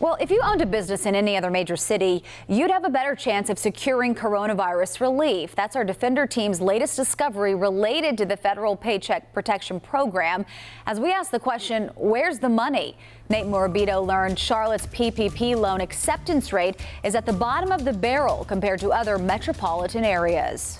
Well, if you owned a business in any other major city, you'd have a better chance of securing coronavirus relief. That's our Defender team's latest discovery related to the federal Paycheck Protection Program. As we ask the question, where's the money? Nate Morabito learned Charlotte's PPP loan acceptance rate is at the bottom of the barrel compared to other metropolitan areas.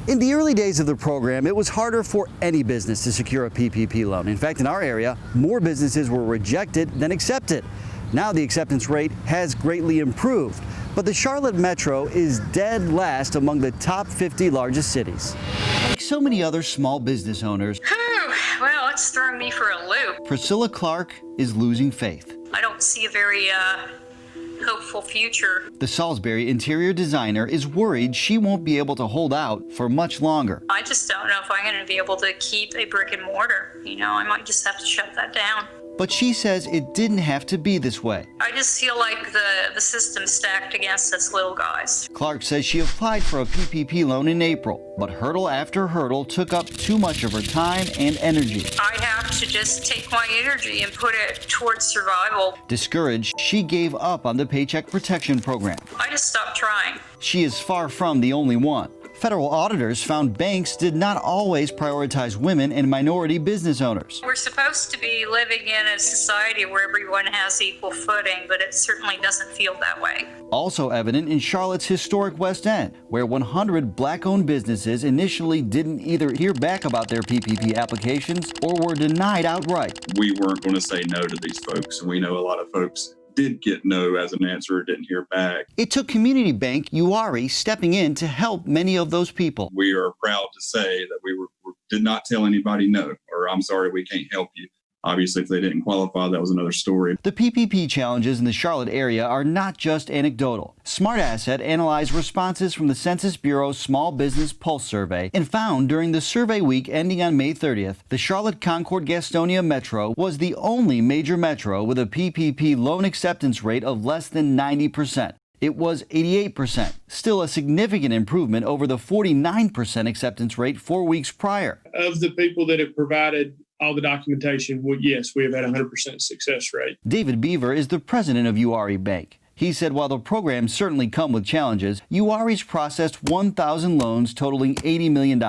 In the early days of the program, it was harder for any business to secure a PPP loan. In fact, in our area, more businesses were rejected than accepted. Now the acceptance rate has greatly improved, but the Charlotte Metro is dead last among the top 50 largest cities. Like so many other small business owners, well, it's throwing me for a loop. Priscilla Clark is losing faith. I don't see a very hopeful future. The Salisbury interior designer is worried she won't be able to hold out for much longer. I just don't know if I'm going to be able to keep a brick and mortar. You know, I might just have to shut that down. But she says it didn't have to be this way. I just feel like the system's stacked against us little guys. Clark says she applied for a PPP loan in April, but hurdle after hurdle took up too much of her time and energy. I have to just take my energy and put it towards survival. Discouraged, she gave up on the Paycheck Protection Program. I just stopped trying. She is far from the only one. Federal auditors found banks did not always prioritize women and minority business owners. We're supposed to be living in a society where everyone has equal footing, but it certainly doesn't feel that way. Also evident in Charlotte's historic West End, where 100 black-owned businesses initially didn't either hear back about their PPP applications or were denied outright. We weren't going to say no to these folks, and we know a lot of folks did get no as an answer, didn't hear back. It took community bank Uwharrie stepping in to help many of those people. We are proud to say that we did not tell anybody no, or I'm sorry, we can't help you. Obviously, if they didn't qualify, that was another story. The PPP challenges in the Charlotte area are not just anecdotal. SmartAsset analyzed responses from the Census Bureau's Small Business Pulse Survey and found during the survey week ending on May 30th, the Charlotte-Concord-Gastonia Metro was the only major metro with a PPP loan acceptance rate of less than 90%. It was 88%, still a significant improvement over the 49% acceptance rate 4 weeks prior. Of the people that have provided all the documentation, well, yes, we have had a 100% success rate. David Beaver is the president of Uwharrie Bank. He said while the programs certainly come with challenges, Uwharrie's processed 1,000 loans totaling $80 million.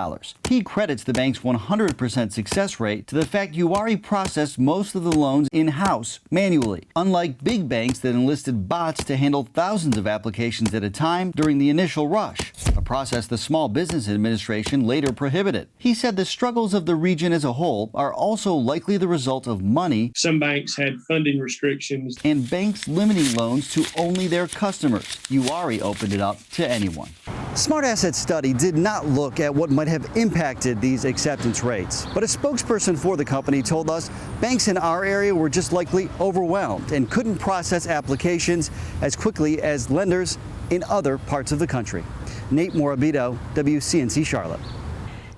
He credits the bank's 100% success rate to the fact Uwharrie processed most of the loans in-house, manually, unlike big banks that enlisted bots to handle thousands of applications at a time during the initial rush, a process the Small Business Administration later prohibited. He said the struggles of the region as a whole are also likely the result of money. Some banks had funding restrictions And banks limiting loans to only their customers. Uwharrie opened it up to anyone. SmartAsset's study did not look at what might have impacted these acceptance rates, but a spokesperson for the company told us banks in our area were just likely overwhelmed and couldn't process applications as quickly as lenders in other parts of the country. Nate Morabito, WCNC Charlotte.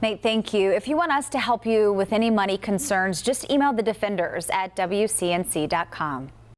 Nate, thank you. If you want us to help you with any money concerns, just email the Defenders at WCNC.com.